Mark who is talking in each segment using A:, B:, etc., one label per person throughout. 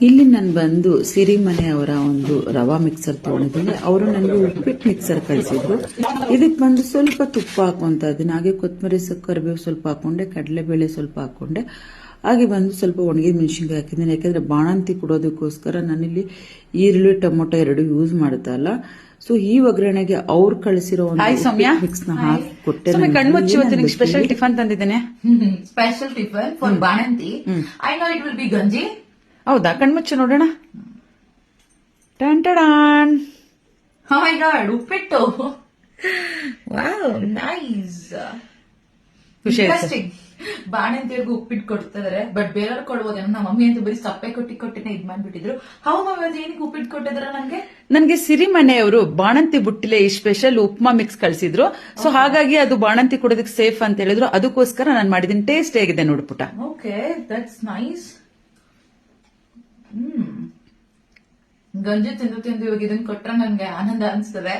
A: ಇಲ್ಲಿ ನಾನು ಬಂದು ಸಿರಿಮನೆ ಅವರ ಒಂದು ರವಾ ಮಿಕ್ಸರ್ ತಗೊಂಡಿದ್ದೀನಿ. ಅವರು ನನಗೆ ಉಪ್ಪಿಟ್ಟು ಮಿಕ್ಸರ್ ಕಳಿಸಿದ್ರು. ಇದಕ್ಕೆ ಬಂದು ಸ್ವಲ್ಪ ತುಪ್ಪ ಹಾಕೊಂತ ಇದ್ದೀನಿ. ಹಾಗೆ ಕೊತ್ತಂಬರಿ ಕರಿಬೇವು ಸ್ವಲ್ಪ ಹಾಕೊಂಡೆ, ಕಡಲೆಬೇಳೆ ಸ್ವಲ್ಪ ಹಾಕೊಂಡೆ, ಹಾಗೆ ಬಂದು ಸ್ವಲ್ಪ ಒಣಗಿದ ಮೆಣಸಿನ್ಕಾಯಿ ಹಾಕಿದ್ದೀನಿ. ಯಾಕಂದ್ರೆ ಬಾಣಂತಿ ಕೊಡೋದಕ್ಕೋಸ್ಕರ ನಾನಿಲ್ಲಿ ಈರುಳ್ಳಿ ಟೊಮೊಟೊ ಎರಡು ಯೂಸ್ ಮಾಡ್ತಾ ಇಲ್ಲ. ಸೊ ಈ ಒಗ್ಗರಣೆಗೆ ಅವ್ರು ಕಳಿಸಿರೋ ಮಿಕ್ಸ್ ನ ಹಾಕಿ ಕೊಟ್ಟೆ.
B: ಕಣ್ಮುಚ್ಚಿ ಸ್ಪೆಷಲ್ ಟಿಫನ್ ತಂದಿದ್ದೇನೆ.
C: ಸ್ಪೆಷಲ್ ಟಿಫನ್ ಫಾರ್ ಬಾಣಂತಿ. I know it will be ganji.
B: ಹೌದಾ? ಕಣ್ಮುಚ್ಚು ನೋಡೋಣ. ಟನ್
C: Oh my god, ಉಪ್ಪಿಟ್ಟು. Wow, nice. ಇಂಟ್ರೆಸ್ಟಿಂಗ್. ಬಾಣಂತಿಯರ್ಗೂ ಉಪ್ಪಿಟ್ಟು ಕೊಡ್ತಿದಾರೆ, ಬಟ್ ಬೇರೆಯವ್ರು ಕೊಡ್ಬೋದೇನೋ. ನಮ್ಮ ಮಮ್ಮಿ ಅಂತೂ ಬರೀ ಸಪ್ಪೆ ಕೊಟ್ಟಿನೇ ಇದ್ ಮಾಡ್ಬಿಟ್ಟಿದ್ರು. ಹೌ ಮಮ್ಮಿ ಏನಕ್ಕೆ ಉಪ್ಪಿಟ್ಟು ಕೊಟ್ಟಿದ್ರ
B: ನನ್ಗೆ ಸಿರಿಮನೆಯವರು ಬಾಣಂತಿ ಬುಟ್ಟಿಲೆ ಈ ಸ್ಪೆಷಲ್ ಉಪ್ಮಾ ಮಿಕ್ಸ್ ಕಳ್ಸಿದ್ರು. ಸೊ ಹಾಗಾಗಿ ಅದು ಬಾಣಂತಿ ಕೊಡೋದಕ್ಕೆ ಸೇಫ್ ಅಂತ ಹೇಳಿದ್ರು. ಅದಕ್ಕೋಸ್ಕರ ನಾನು ಮಾಡಿದೀನಿ. ಟೇಸ್ಟ್ ಹೇಗಿದೆ ನೋಡು ಪುಟ.
C: Okay, that's nice. ಗಂಜಿ ತಿಂದು ಇವಾಗ ಇದನ್ನ ಕೊಟ್ರೆ ನನ್ಗೆ ಆನಂದ ಅನ್ಸ್ತದೆ.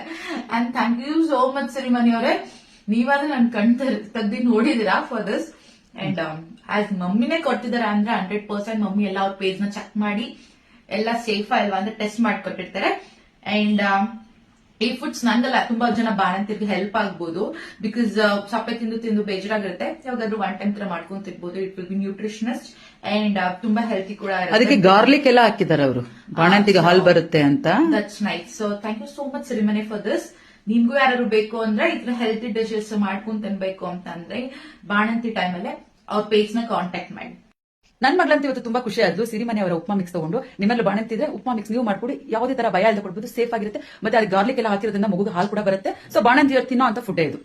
C: And thank you so much Sirimani ಅವರೇ. ನೀವಾದ್ರೆ ನನ್ ಕಣ್ ತೆಗ್ದಿ ನೋಡಿದಿರಾ ಫಾರ್ ದಿಸ್. ಅಂಡ್ ಆಸ್ ಮಮ್ಮಿನೇ ಕೊಟ್ಟಿದ್ದಾರೆ ಅಂದ್ರೆ 100% ಮಮ್ಮಿ ಎಲ್ಲ ಅವ್ರ ಪೇಜ್ ನ ಚೆಕ್ ಮಾಡಿ ಎಲ್ಲ ಸೇಫ್ ಅಲ್ವಾ ಅಂತ ಟೆಸ್ಟ್ ಮಾಡಿಕೊಟ್ಟಿರ್ತಾರೆ. ಅಂಡ್ ಈ ಫುಡ್ಸ್ ನಂಗಲ್ಲ, ತುಂಬಾ ಜನ ಬಾಣಂತಿರ್ಗೆ ಹೆಲ್ಪ್ ಆಗ್ಬೋದು. ಬಿಕಾಸ್ ಸಪ್ಪೆ ತಿಂದು ಬೇಜಾರಾಗಿರುತ್ತೆ. ಯಾವಾಗಾದ್ರೂ ಒನ್ ಟೈಮ್ ತರ ಮಾಡ್ಕೊಂಡ್ ತಿನ್ಬೋದು. ಇಟ್ ವಿಲ್ ಬಿ ನ್ಯೂಟ್ರಿಷನಸ್ ಅಂಡ್ ತುಂಬಾ ಹೆಲ್ತಿ ಕೂಡ ಇರುತ್ತೆ.
B: ಅದಕ್ಕೆ ಗಾರ್ಲಿಕ್ ಎಲ್ಲ ಹಾಕಿದ್ದಾರೆ ಅವರು, ಬಾಣಂತಿಗೆ ಹಾಲ್ ಬರುತ್ತೆ ಅಂತ.
C: That's nice. So thank you so much Sirimane for this. ನಿಮ್ಗೂ ಯಾರು ಬೇಕು ಅಂದ್ರೆ ಈ ತರ ಹೆಲ್ತಿ ಡಿಶಸ್ ಮಾಡ್ಕೊಂಡ್ ತಿನ್ಬೇಕು ಅಂತ ಅಂದ್ರೆ ಬಾಣಂತಿ ಟೈಮಲ್ಲೇ ಅವ್ರ ಪೇಜ್ ನ ಕಾಂಟ್ಯಾಕ್ಟ್ ಮಾಡಿ.
B: ನನ್ ಮಗಳಂತ ಇವತ್ತು ತುಂಬಾ ಖುಷಿ ಆದ್ಲು. ಸಿರಿಮನೆ ಅವರ ಉಪ್ಮಾ ಮಿಕ್ಸ್ ತಗೊಂಡು, ನಿಮ್ಮಲ್ಲಿ ಬಾಣಂತಿ ಇದ್ರೆ ಉಪ್ಮಾ ಮಿಕ್ಸ್ ನೀವು ಮಾಡ್ಕೊಡಿ. ಯಾವುದೇ ತರ ಭಯ ಇಲ್ಲದೆ ಕೊಡ್ಬೋದು, ಸೇಫ್ ಆಗಿರುತ್ತೆ. ಮತ್ತೆ ಅಲ್ಲಿ ಗಾರ್ಲಿಕ್ ಎಲ್ಲ ಹಾಕಿರೋದ್ರಿಂದ ಮಗುಗೆ ಹಾಲು ಕೂಡ ಬರುತ್ತೆ. ಸೊ ಬಾಣಂತಿ ತಿನ್ನೋ ಅಂತ ಫುಡ್ ಇದು.